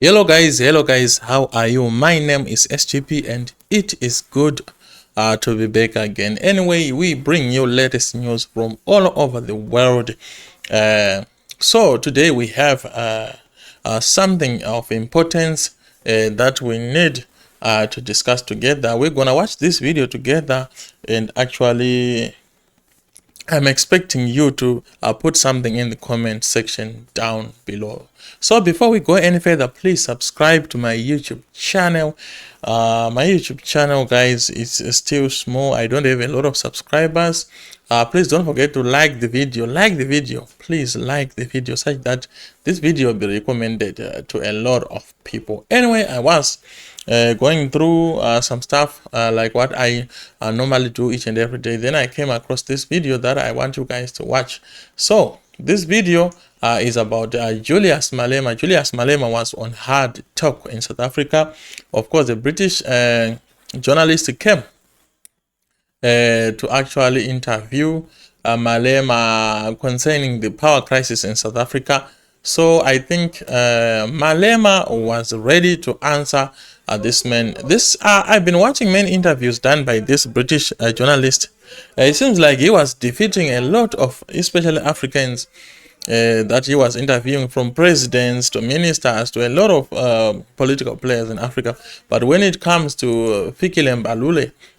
Hello guys, how are you? My name is SGP and it is good to be back again. Anyway, we bring you latest news from all over the world. So today we have something of importance that we need to discuss together. We're gonna watch this video together, and actually I'm expecting you to put something in the comment section down below. So before we go any further, please subscribe to my YouTube channel. My YouTube channel, guys, is still small. I don't have a lot of subscribers. Please don't forget to like the video. Please like the video such that this video will be recommended to a lot of people. Anyway, I was going through some stuff like what I normally do each and every day. Then I came across this video that I want you guys to watch. So this video is about Julius Malema. Julius Malema was on Hard Talk in South Africa. Of course, the British journalist came to actually interview Malema concerning the power crisis in South Africa. So I think Malema was ready to answer this man. I've been watching many interviews done by this British journalist. It seems like he was defeating a lot of, especially Africans, that he was interviewing, from presidents to ministers to a lot of political players in Africa. But when it comes to Fikile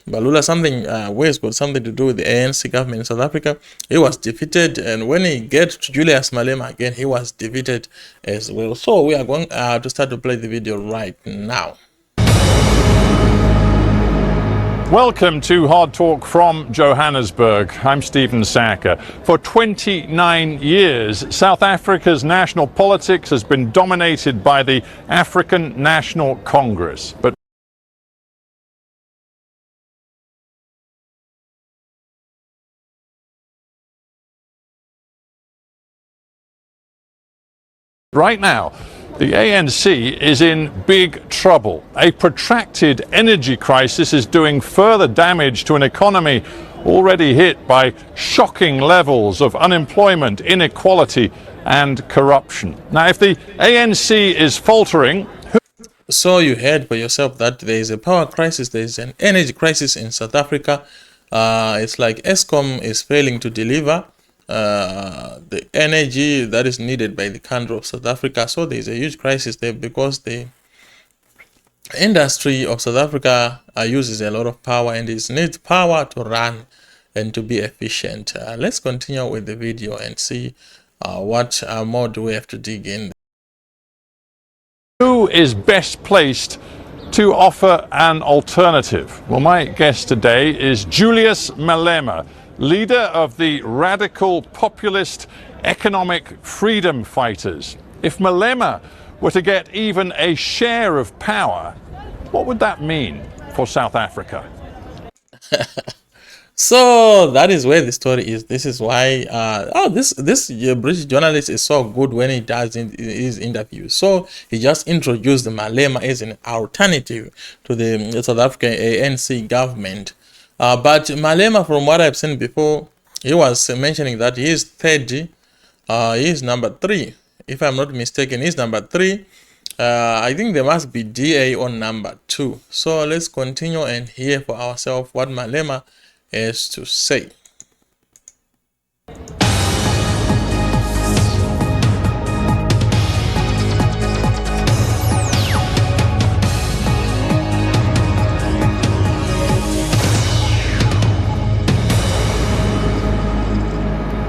Mbalula, something where's got something to do with the ANC government in South Africa, he was defeated. And when he gets to Julius Malema again, he was defeated as well. So we are going to start to play the video right now. Welcome to Hard Talk from Johannesburg. I'm Stephen Sackur. For 29 years, South Africa's national politics has been dominated by the African National Congress. But right now, the ANC is in big trouble. A protracted energy crisis is doing further damage to an economy already hit by shocking levels of unemployment, inequality, and corruption. Now, if the ANC is faltering... So you heard for yourself that there is a power crisis, there is an energy crisis in South Africa. It's like Eskom is failing to deliver the energy that is needed by the country of South Africa. So there's a huge crisis there because the industry of South Africa uses a lot of power, and it needs power to run and to be efficient. Let's continue with the video and see what more do we have to dig in. Who is best placed to offer an alternative? Well, my guest today is Julius Malema, leader of the radical populist economic freedom fighters. If Malema were to get even a share of power, what would that mean for South Africa? So that is where the story is. This is why this British journalist is so good when he does his interviews. So he just introduced Malema as an alternative to the South African ANC government. But Malema, from what I've seen before, he was mentioning that he is third, he is number 3. If I'm not mistaken, he's number 3. I think there must be DA on number 2. So let's continue and hear for ourselves what Malema has to say.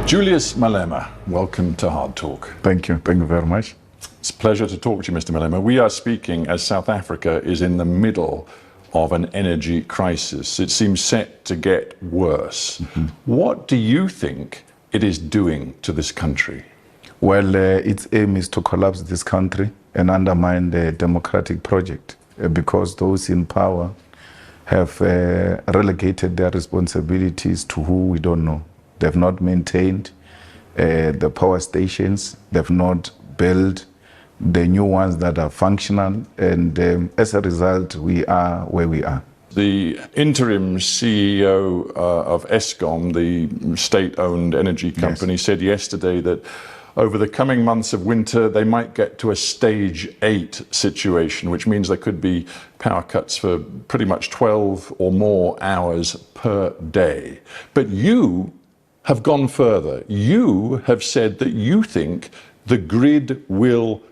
Julius Malema, welcome to Hard Talk. Thank you very much. It's a pleasure to talk to you, Mr. Malema. We are speaking as South Africa is in the middle of an energy crisis. It seems set to get worse. What do you think it is doing to this country? Well, its aim is to collapse this country and undermine the democratic project because those in power have relegated their responsibilities to who we don't know. They've not maintained the power stations. They've not built the new ones that are functional. And as a result, we are where we are. The interim CEO of Eskom, the state-owned energy company, said yesterday that over the coming months of winter, they might get to a stage 8 situation, which means there could be power cuts for pretty much 12 or more hours per day. But you have gone further. You have said that you think the grid will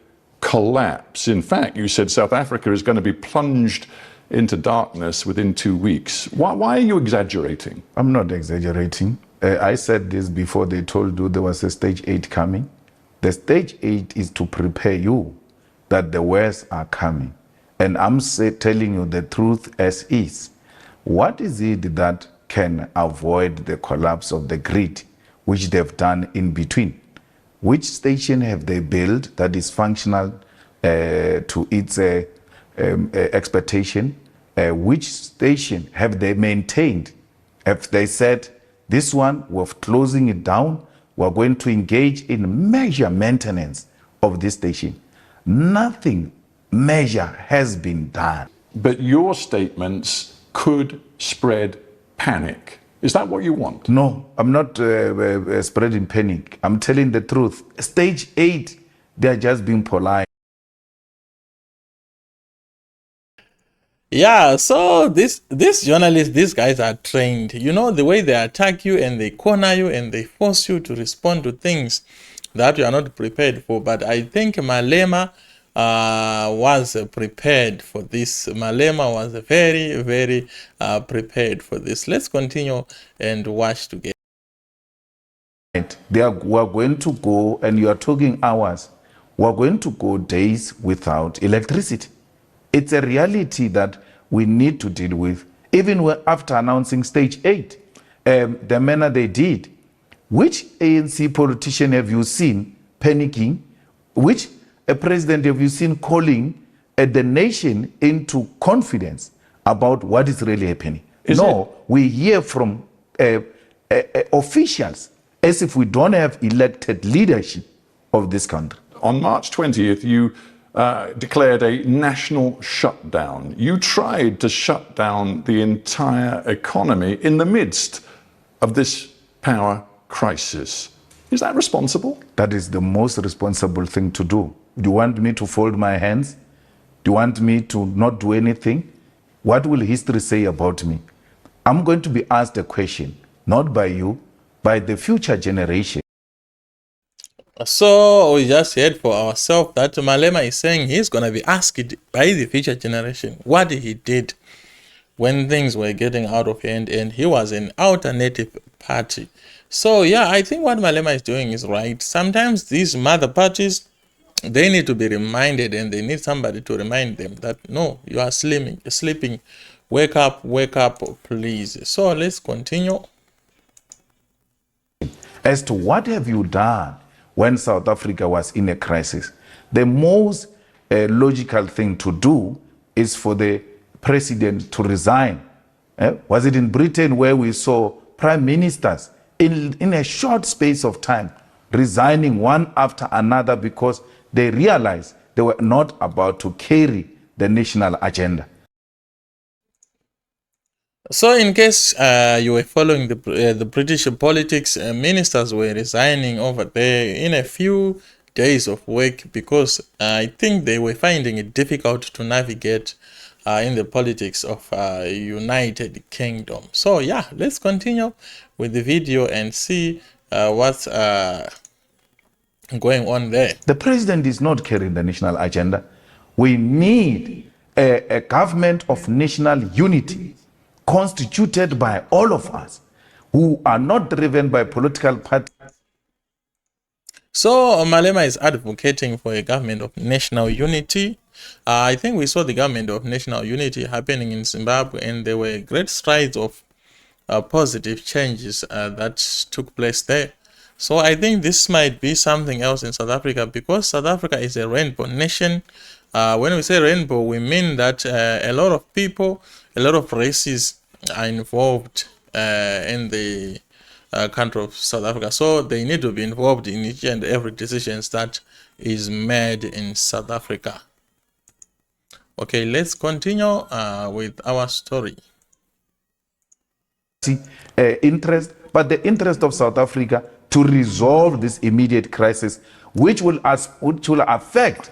collapse. In fact, you said South Africa is going to be plunged into darkness within 2 weeks. Why are you exaggerating? I'm not exaggerating. I said this before they told you there was a stage 8 coming. The stage 8 is to prepare you that the worst are coming. And I'm telling you the truth as is. What is it that can avoid the collapse of the grid, which they've done in between? Which station have they built that is functional to its expectation? Which station have they maintained? Have they said, this one, we're closing it down, we're going to engage in major maintenance of this station? Nothing major has been done. But your statements could spread panic. Is that what you want? No, I'm not spreading panic. I'm telling the truth. Stage 8, they're just being polite. Yeah, so this journalists, these guys are trained. You know, the way they attack you and they corner you and they force you to respond to things that you are not prepared for. But I think Malema was prepared for this. Malema was very, very prepared for this. Let's continue and watch together. We are going to go, and you are talking hours, we are going to go days without electricity. It's a reality that we need to deal with, even after announcing stage 8, the manner they did. Which ANC politician have you seen panicking? Which president have you seen calling the nation into confidence about what is really happening? We hear from officials as if we don't have elected leadership of this country. On March 20th, you declared a national shutdown. You tried to shut down the entire economy in the midst of this power crisis. Is that responsible? That is the most responsible thing to do. Do you want me to fold my hands? Do you want me to not do anything? What will history say about me? I'm going to be asked a question, not by you, by the future generation. So we just heard for ourselves that Malema is saying he's going to be asked by the future generation what he did when things were getting out of hand and he was an alternative party. So yeah, I think what Malema is doing is right. Sometimes these mother parties, they need to be reminded, and they need somebody to remind them that no, you are sleeping. Wake up, please. So let's continue. As to what have you done when South Africa was in a crisis, the most logical thing to do is for the president to resign. Was it in Britain where we saw prime ministers in a short space of time resigning one after another because they realized they were not about to carry the national agenda? So in case you were following the British politics, ministers were resigning over there in a few days of work because I think they were finding it difficult to navigate in the politics of United Kingdom. So yeah, let's continue with the video and see what's going on there. The president is not carrying the national agenda. We need a government of national unity, constituted by all of us, who are not driven by political parties. So Malema is advocating for a government of national unity. I think we saw the government of national unity happening in Zimbabwe, and there were great strides of positive changes that took place there. So I think this might be something else in South Africa, because South Africa is a rainbow nation. When we say rainbow, we mean that a lot of people, a lot of races are involved in the country of South Africa. So they need to be involved in each and every decision that is made in South Africa. Okay, let's continue with our story. Interest, but the interest of South Africa to resolve this immediate crisis, which will affect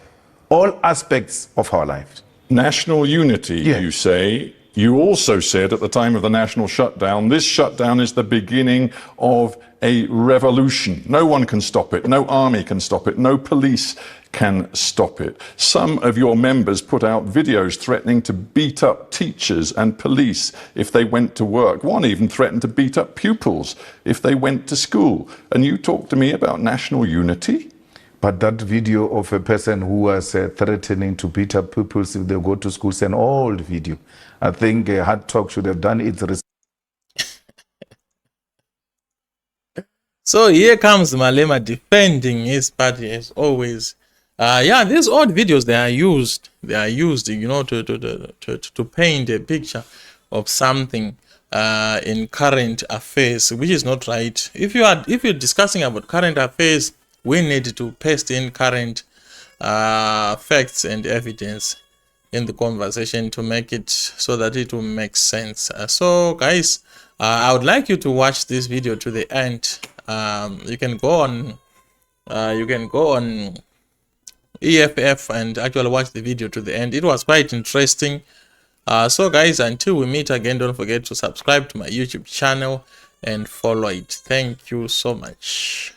all aspects of our lives. National unity, Yes. you say. You also said at the time of the national shutdown, this shutdown is the beginning of a revolution. No one can stop it. No army can stop it. No police can stop it. Some of your members put out videos threatening to beat up teachers and police if they went to work. One even threatened to beat up pupils if they went to school. And you talk to me about national unity? But that video of a person who was threatening to beat up pupils if they go to school is an old video. I think Hard Talk should have done its research. So here comes Malema defending his party as always. Yeah, these old videos, they are used, you know, to paint a picture of something in current affairs, which is not right. If you're discussing about current affairs, we need to paste in current facts and evidence in the conversation to make it so that it will make sense. So guys, I would like you to watch this video to the end. You can go on EFF and actually watch the video to the end. It was quite interesting. So guys, until we meet again, don't forget to subscribe to my YouTube channel and follow it. Thank you so much.